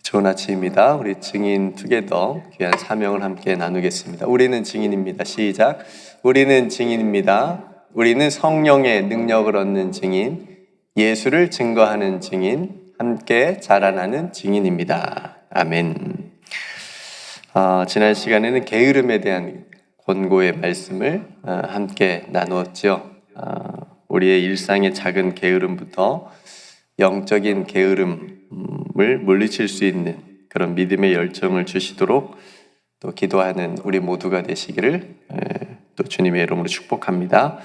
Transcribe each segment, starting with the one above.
좋은 아침입니다. 우리 증인 투게더 귀한 사명을 함께 나누겠습니다. 우리는 증인입니다. 시작. 우리는 증인입니다. 우리는 성령의 능력을 얻는 증인, 예수를 증거하는 증인, 함께 자라나는 증인입니다. 아멘. 지난 시간에는 게으름에 대한 권고의 말씀을 함께 나누었죠. 우리의 일상의 작은 게으름부터 영적인 게으름을 물리칠 수 있는 그런 믿음의 열정을 주시도록 또 기도하는 우리 모두가 되시기를 또 주님의 이름으로 축복합니다.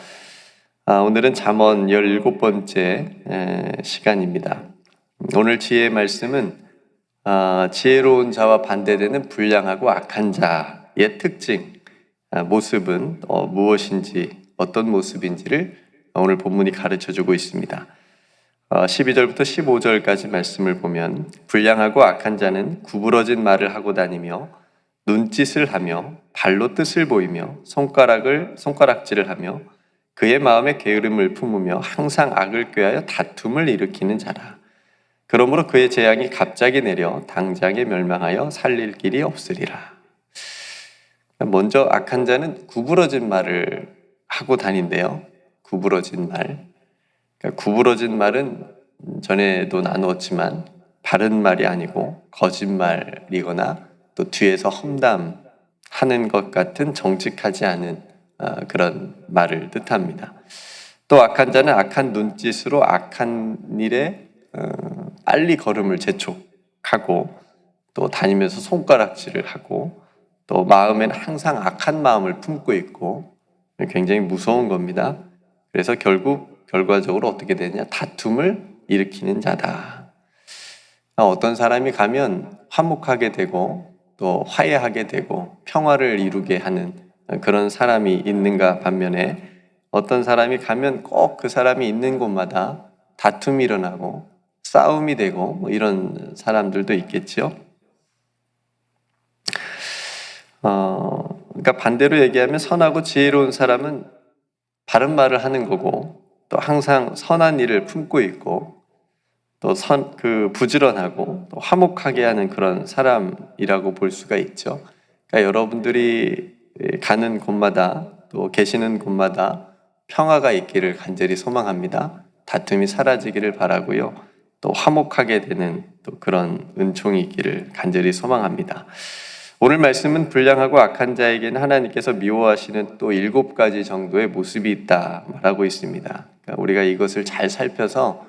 오늘은 잠언 17번째 시간입니다. 오늘 지혜의 말씀은 지혜로운 자와 반대되는 불량하고 악한 자의 특징, 모습은 무엇인지, 어떤 모습인지를 오늘 본문이 가르쳐주고 있습니다. 12절부터 15절까지 말씀을 보면 불량하고 악한 자는 구부러진 말을 하고 다니며 눈짓을 하며 발로 뜻을 보이며 손가락질을 하며 그의 마음에 게으름을 품으며 항상 악을 꾀하여 다툼을 일으키는 자라. 그러므로 그의 재앙이 갑자기 내려 당장에 멸망하여 살릴 길이 없으리라. 먼저 악한 자는 구부러진 말을 하고 다닌대요. 구부러진 말. 구부러진 말은 전에도 나누었지만 바른 말이 아니고 거짓말이거나 또 뒤에서 험담하는 것 같은 정직하지 않은 그런 말을 뜻합니다. 또 악한 자는 악한 눈짓으로 악한 일에 빨리 걸음을 재촉하고 또 다니면서 손가락질을 하고 또 마음에는 항상 악한 마음을 품고 있고 굉장히 무서운 겁니다. 그래서 결과적으로 어떻게 되느냐? 다툼을 일으키는 자다. 어떤 사람이 가면 화목하게 되고 또 화해하게 되고 평화를 이루게 하는 그런 사람이 있는가 반면에 어떤 사람이 가면 꼭 그 사람이 있는 곳마다 다툼이 일어나고 싸움이 되고 뭐 이런 사람들도 있겠죠. 그러니까 반대로 얘기하면 선하고 지혜로운 사람은 바른 말을 하는 거고 또 항상 선한 일을 품고 있고 또 부지런하고 또 화목하게 하는 그런 사람이라고 볼 수가 있죠. 그러니까 여러분들이 가는 곳마다 또 계시는 곳마다 평화가 있기를 간절히 소망합니다. 다툼이 사라지기를 바라고요. 또 화목하게 되는 또 그런 은총이 있기를 간절히 소망합니다. 오늘 말씀은 불량하고 악한 자에게는 하나님께서 미워하시는 또 7가지 정도의 모습이 있다 말하고 있습니다. 그러니까 우리가 이것을 잘 살펴서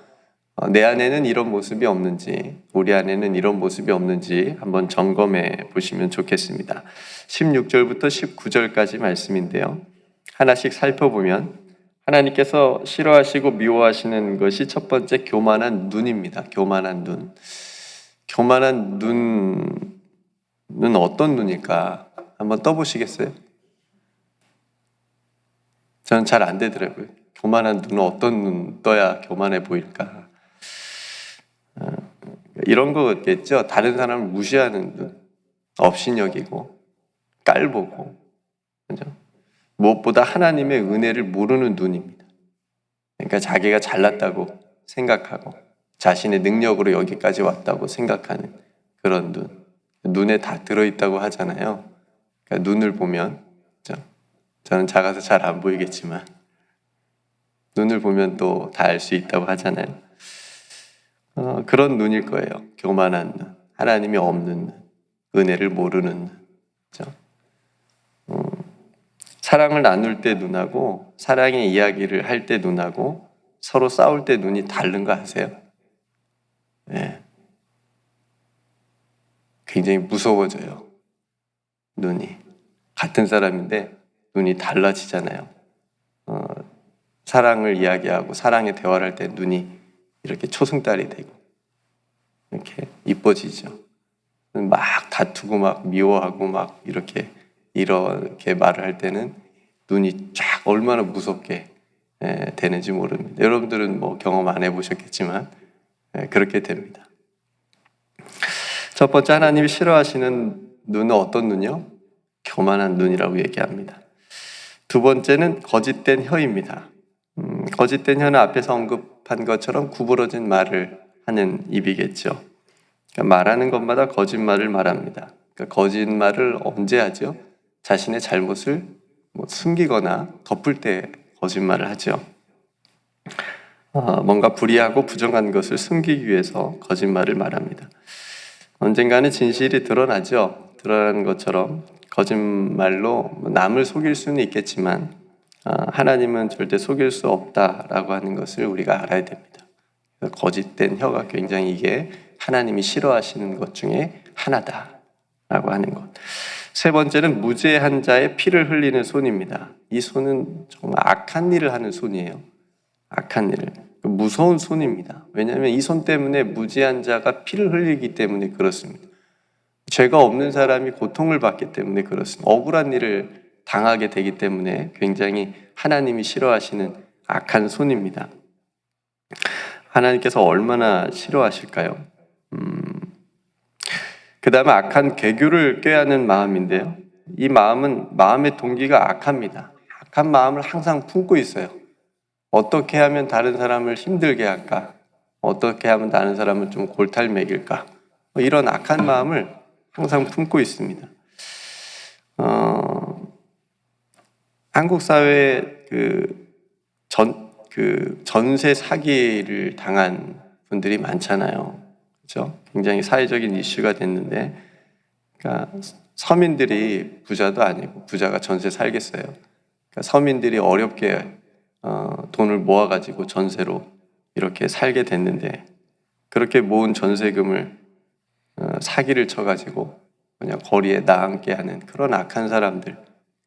내 안에는 이런 모습이 없는지, 우리 안에는 이런 모습이 없는지 한번 점검해 보시면 좋겠습니다. 16절부터 19절까지 말씀인데요. 하나씩 살펴보면 하나님께서 싫어하시고 미워하시는 것이 첫 번째 교만한 눈입니다. 교만한 눈. 교만한 눈은 어떤 눈일까? 한번 떠보시겠어요? 저는 잘 안 되더라고요. 교만한 눈은 어떤 눈 떠야 교만해 보일까? 이런 거겠죠. 다른 사람을 무시하는 눈, 업신여기고 깔보고, 그죠? 무엇보다 하나님의 은혜를 모르는 눈입니다. 그러니까 자기가 잘났다고 생각하고 자신의 능력으로 여기까지 왔다고 생각하는 그런 눈. 눈에 다 들어있다고 하잖아요. 그러니까 눈을 보면, 저는 작아서 잘 안 보이겠지만 눈을 보면 또 다 알 수 있다고 하잖아요. 그런 눈일 거예요. 교만한 눈, 하나님이 없는 눈, 은혜를 모르는 눈. 그렇죠? 사랑을 나눌 때 눈하고 사랑의 이야기를 할 때 눈하고 서로 싸울 때 눈이 다른 거 아세요? 네. 굉장히 무서워져요. 눈이. 같은 사람인데 눈이 달라지잖아요. 사랑을 이야기하고 사랑의 대화를 할 때 눈이 이렇게 초승달이 되고 이렇게 이뻐지죠. 막 다투고 막 미워하고 막 이렇게 말을 할 때는 눈이 쫙 얼마나 무섭게 되는지 모릅니다. 여러분들은 뭐 경험 안 해보셨겠지만 그렇게 됩니다. 첫 번째 하나님이 싫어하시는 눈은 어떤 눈이요? 교만한 눈이라고 얘기합니다. 두 번째는 거짓된 혀입니다. 거짓된 혀는 앞에서 언급한 것처럼 구부러진 말을 하는 입이겠죠. 그러니까 말하는 것마다 거짓말을 말합니다. 그러니까 거짓말을 언제 하죠? 자신의 잘못을 숨기거나 덮을 때 거짓말을 하죠. 뭔가 불의하고 부정한 것을 숨기기 위해서 거짓말을 말합니다. 언젠가는 진실이 드러나죠. 드러나는 것처럼 거짓말로 남을 속일 수는 있겠지만 하나님은 절대 속일 수 없다라고 하는 것을 우리가 알아야 됩니다. 거짓된 혀가 굉장히 이게 하나님이 싫어하시는 것 중에 하나다라고 하는 것. 세 번째는 무죄한 자의 피를 흘리는 손입니다. 이 손은 정말 악한 일을 하는 손이에요. 악한 일을. 무서운 손입니다. 왜냐하면 이 손 때문에 무죄한 자가 피를 흘리기 때문에 그렇습니다. 죄가 없는 사람이 고통을 받기 때문에 그렇습니다. 억울한 일을 당하게 되기 때문에 굉장히 하나님이 싫어하시는 악한 손입니다. 하나님께서 얼마나 싫어하실까요? 그 다음에 악한 계교를 꾀하는 마음인데요. 이 마음은 마음의 동기가 악합니다. 악한 마음을 항상 품고 있어요. 어떻게 하면 다른 사람을 힘들게 할까? 어떻게 하면 다른 사람을 좀 골탈 먹일까? 이런 악한 마음을 항상 품고 있습니다. 한국 사회에 전세 사기를 당한 분들이 많잖아요. 그렇죠? 굉장히 사회적인 이슈가 됐는데, 그러니까 서민들이 부자도 아니고 부자가 전세 살겠어요. 그러니까 서민들이 어렵게 돈을 모아가지고 전세로 이렇게 살게 됐는데, 그렇게 모은 전세금을 사기를 쳐가지고 그냥 거리에 나앉게 하는 그런 악한 사람들,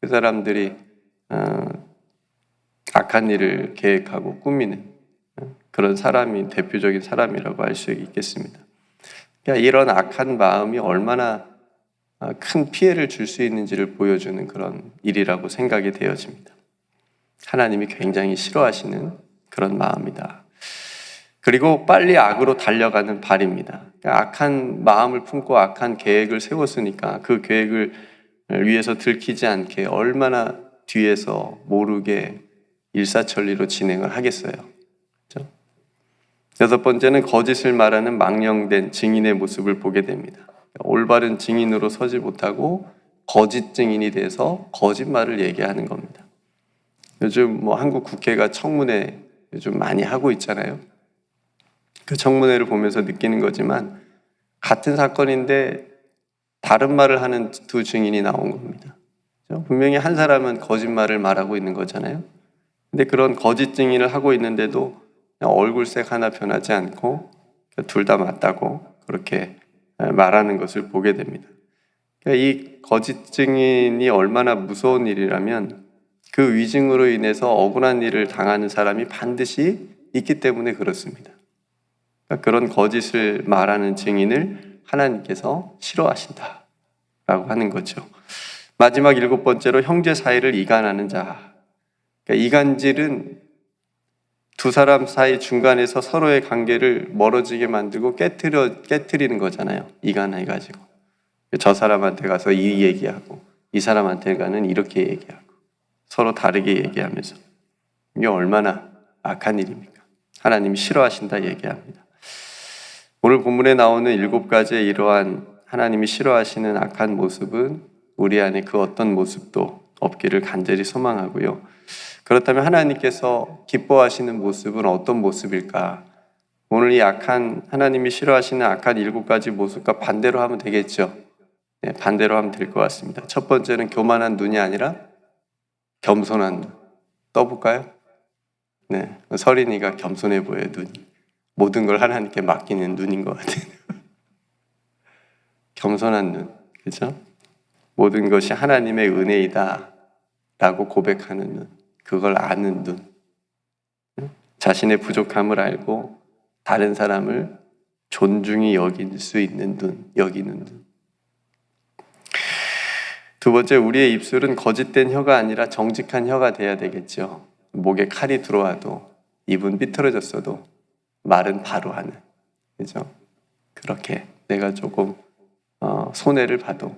그 사람들이 악한 일을 계획하고 꾸미는 그런 사람이 대표적인 사람이라고 할 수 있겠습니다. 그러니까 이런 악한 마음이 얼마나 큰 피해를 줄 수 있는지를 보여주는 그런 일이라고 생각이 되어집니다. 하나님이 굉장히 싫어하시는 그런 마음이다. 그리고 빨리 악으로 달려가는 발입니다. 그러니까 악한 마음을 품고 악한 계획을 세웠으니까 그 계획을 위해서 들키지 않게 얼마나 뒤에서 모르게 일사천리로 진행을 하겠어요. 그렇죠? 여섯 번째는 거짓을 말하는 망령된 증인의 모습을 보게 됩니다. 올바른 증인으로 서지 못하고 거짓 증인이 돼서 거짓말을 얘기하는 겁니다. 요즘 한국 국회가 청문회 요즘 많이 하고 있잖아요. 그 청문회를 보면서 느끼는 거지만 같은 사건인데 다른 말을 하는 두 증인이 나온 겁니다. 분명히 한 사람은 거짓말을 말하고 있는 거잖아요. 근데 그런 거짓 증인을 하고 있는데도 그냥 얼굴색 하나 변하지 않고 둘 다 맞다고 그렇게 말하는 것을 보게 됩니다. 이 거짓 증인이 얼마나 무서운 일이라면 그 위증으로 인해서 억울한 일을 당하는 사람이 반드시 있기 때문에 그렇습니다. 그런 거짓을 말하는 증인을 하나님께서 싫어하신다라고 하는 거죠. 마지막 일곱 번째로 형제 사이를 이간하는 자. 그러니까 이간질은 두 사람 사이 중간에서 서로의 관계를 멀어지게 만들고 깨트리는 거잖아요. 이간해가지고. 저 사람한테 가서 이 얘기하고 이 사람한테 가는 이렇게 얘기하고 서로 다르게 얘기하면서 이게 얼마나 악한 일입니까? 하나님이 싫어하신다 얘기합니다. 오늘 본문에 나오는 7가지의 이러한 하나님이 싫어하시는 악한 모습은 우리 안에 그 어떤 모습도 없기를 간절히 소망하고요. 그렇다면 하나님께서 기뻐하시는 모습은 어떤 모습일까? 오늘 이 악한 하나님이 싫어하시는 악한 7가지 모습과 반대로 하면 되겠죠. 네, 반대로 하면 될 것 같습니다. 첫 번째는 교만한 눈이 아니라 겸손한 눈. 떠볼까요? 네, 서린이가 겸손해 보여요, 눈이. 모든 걸 하나님께 맡기는 눈인 것 같아요. 겸손한 눈, 그죠? 모든 것이 하나님의 은혜이다 라고 고백하는 눈, 그걸 아는 눈, 자신의 부족함을 알고 다른 사람을 존중히 여길 수 있는 눈, 여기는 눈. 두 번째, 우리의 입술은 거짓된 혀가 아니라 정직한 혀가 돼야 되겠죠. 목에 칼이 들어와도 입은 삐뚤어졌어도 말은 바로 하는, 그죠? 그렇게 내가 조금 손해를 봐도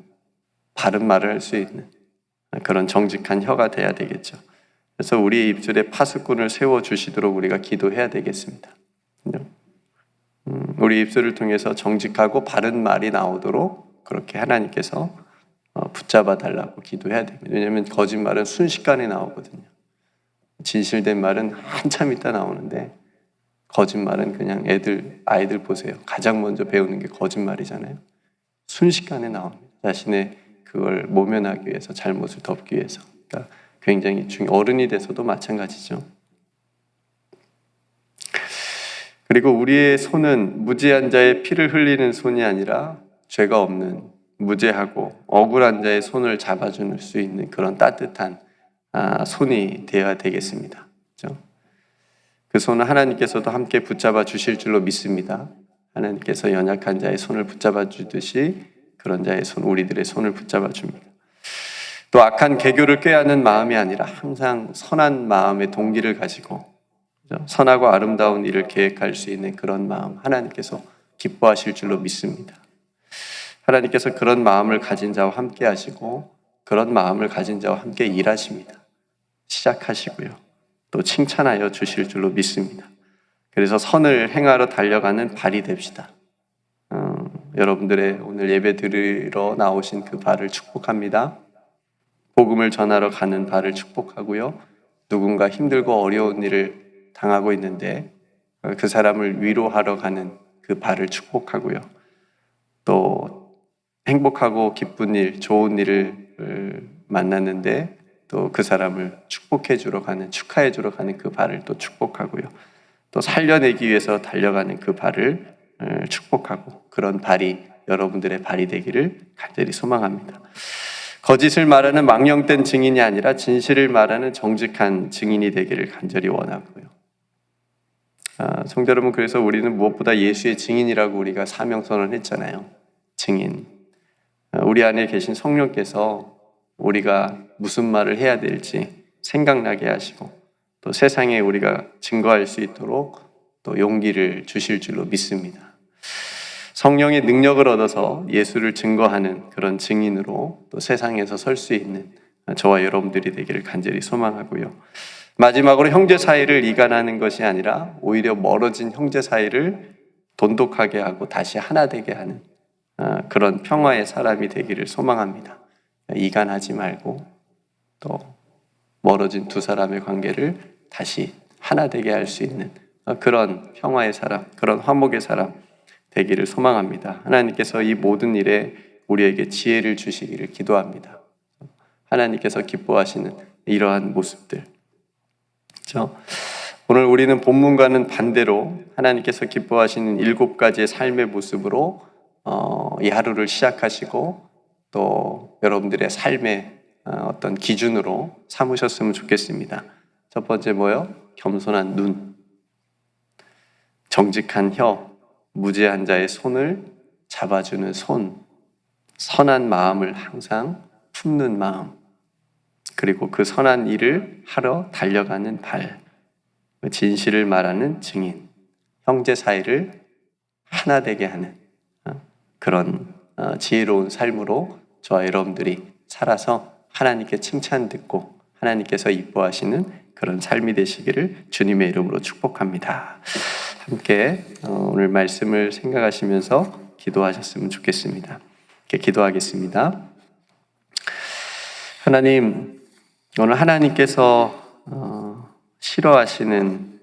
바른 말을 할 수 있는 그런 정직한 혀가 돼야 되겠죠. 그래서 우리의 입술에 파수꾼을 세워주시도록 우리가 기도해야 되겠습니다. 우리 입술을 통해서 정직하고 바른 말이 나오도록 그렇게 하나님께서 붙잡아 달라고 기도해야 됩니다. 왜냐하면 거짓말은 순식간에 나오거든요. 진실된 말은 한참 있다 나오는데 거짓말은 그냥 아이들 보세요. 가장 먼저 배우는 게 거짓말이잖아요. 순식간에 나옵니다. 자신의 그걸 모면하기 위해서, 잘못을 덮기 위해서. 그러니까 굉장히 어른이 돼서도 마찬가지죠. 그리고 우리의 손은 무죄한 자의 피를 흘리는 손이 아니라 죄가 없는 무죄하고 억울한 자의 손을 잡아줄 수 있는 그런 따뜻한 손이 되어야 되겠습니다. 그렇죠? 그 손은 하나님께서도 함께 붙잡아 주실 줄로 믿습니다. 하나님께서 연약한 자의 손을 붙잡아 주듯이 그런 자의 손, 우리들의 손을 붙잡아 줍니다. 또 악한 계교를 꾀하는 마음이 아니라 항상 선한 마음의 동기를 가지고 선하고 아름다운 일을 계획할 수 있는 그런 마음, 하나님께서 기뻐하실 줄로 믿습니다. 하나님께서 그런 마음을 가진 자와 함께 하시고 그런 마음을 가진 자와 함께 일하십니다. 시작하시고요. 또 칭찬하여 주실 줄로 믿습니다. 그래서 선을 행하러 달려가는 발이 됩시다. 여러분들의 오늘 예배 드리러 나오신 그 발을 축복합니다. 복음을 전하러 가는 발을 축복하고요. 누군가 힘들고 어려운 일을 당하고 있는데 그 사람을 위로하러 가는 그 발을 축복하고요. 또 행복하고 기쁜 일, 좋은 일을 만났는데 또 그 사람을 축복해 주러 가는, 축하해 주러 가는 그 발을 또 축복하고요. 또 살려내기 위해서 달려가는 그 발을 축복하고 그런 발이 여러분들의 발이 되기를 간절히 소망합니다. 거짓을 말하는 망령된 증인이 아니라 진실을 말하는 정직한 증인이 되기를 간절히 원하고요. 성도 여러분, 그래서 우리는 무엇보다 예수의 증인이라고 우리가 사명선언을 했잖아요. 증인. 우리 안에 계신 성령께서 우리가 무슨 말을 해야 될지 생각나게 하시고 또 세상에 우리가 증거할 수 있도록 또 용기를 주실 줄로 믿습니다. 성령의 능력을 얻어서 예수를 증거하는 그런 증인으로 또 세상에서 설 수 있는 저와 여러분들이 되기를 간절히 소망하고요. 마지막으로 형제 사이를 이간하는 것이 아니라 오히려 멀어진 형제 사이를 돈독하게 하고 다시 하나 되게 하는 그런 평화의 사람이 되기를 소망합니다. 이간하지 말고 또 멀어진 두 사람의 관계를 다시 하나 되게 할 수 있는 그런 평화의 사람, 그런 화목의 사람 되기를 소망합니다. 하나님께서 이 모든 일에 우리에게 지혜를 주시기를 기도합니다. 하나님께서 기뻐하시는 이러한 모습들. 그렇죠? 오늘 우리는 본문과는 반대로 하나님께서 기뻐하시는 7가지의 삶의 모습으로 이 하루를 시작하시고 또 여러분들의 삶의 어떤 기준으로 삼으셨으면 좋겠습니다. 첫 번째 뭐요? 겸손한 눈, 정직한 혀, 무죄한 자의 손을 잡아주는 손, 선한 마음을 항상 품는 마음, 그리고 그 선한 일을 하러 달려가는 발, 진실을 말하는 증인, 형제 사이를 하나 되게 하는 그런 지혜로운 삶으로 저와 여러분들이 살아서 하나님께 칭찬 듣고 하나님께서 이뻐하시는 그런 삶이 되시기를 주님의 이름으로 축복합니다. 함께 오늘 말씀을 생각하시면서 기도하셨으면 좋겠습니다. 이렇게 기도하겠습니다. 하나님, 오늘 하나님께서 싫어하시는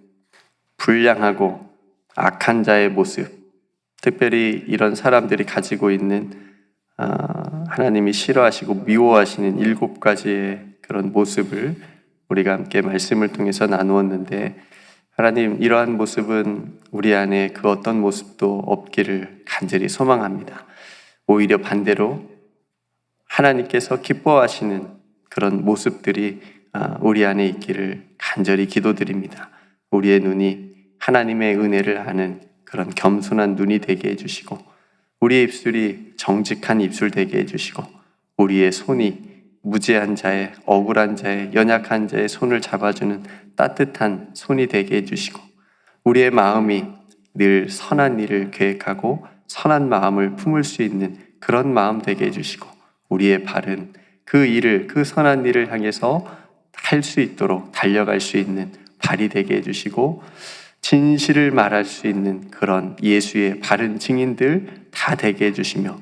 불량하고 악한 자의 모습, 특별히 이런 사람들이 가지고 있는 하나님이 싫어하시고 미워하시는 7가지의 그런 모습을 우리가 함께 말씀을 통해서 나누었는데, 하나님, 이러한 모습은 우리 안에 그 어떤 모습도 없기를 간절히 소망합니다. 오히려 반대로 하나님께서 기뻐하시는 그런 모습들이 우리 안에 있기를 간절히 기도드립니다. 우리의 눈이 하나님의 은혜를 아는 그런 겸손한 눈이 되게 해주시고, 우리의 입술이 정직한 입술 되게 해주시고, 우리의 손이 무죄한 자의, 억울한 자의, 연약한 자의 손을 잡아주는 따뜻한 손이 되게 해주시고, 우리의 마음이 늘 선한 일을 계획하고 선한 마음을 품을 수 있는 그런 마음 되게 해주시고, 우리의 발은 그 일을, 그 선한 일을 향해서 할 수 있도록 달려갈 수 있는 발이 되게 해주시고, 진실을 말할 수 있는 그런 예수의 바른 증인들 다 되게 해주시며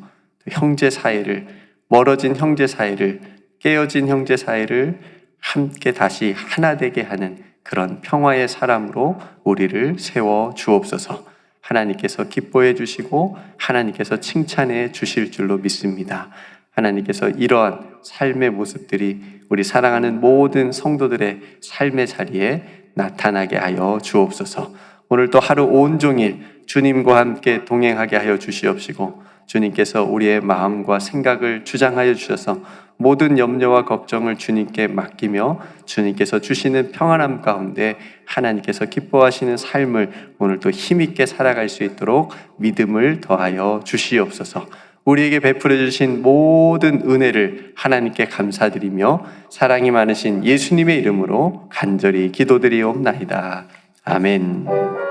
형제 사이를, 멀어진 형제 사이를, 깨어진 형제 사이를 함께 다시 하나 되게 하는 그런 평화의 사람으로 우리를 세워 주옵소서. 하나님께서 기뻐해 주시고 하나님께서 칭찬해 주실 줄로 믿습니다. 하나님께서 이러한 삶의 모습들이 우리 사랑하는 모든 성도들의 삶의 자리에 나타나게 하여 주옵소서. 오늘 또 하루 온종일 주님과 함께 동행하게 하여 주시옵시고 주님께서 우리의 마음과 생각을 주장하여 주셔서 모든 염려와 걱정을 주님께 맡기며 주님께서 주시는 평안함 가운데 하나님께서 기뻐하시는 삶을 오늘도 힘있게 살아갈 수 있도록 믿음을 더하여 주시옵소서. 우리에게 베풀어 주신 모든 은혜를 하나님께 감사드리며 사랑이 많으신 예수님의 이름으로 간절히 기도드리옵나이다. 아멘.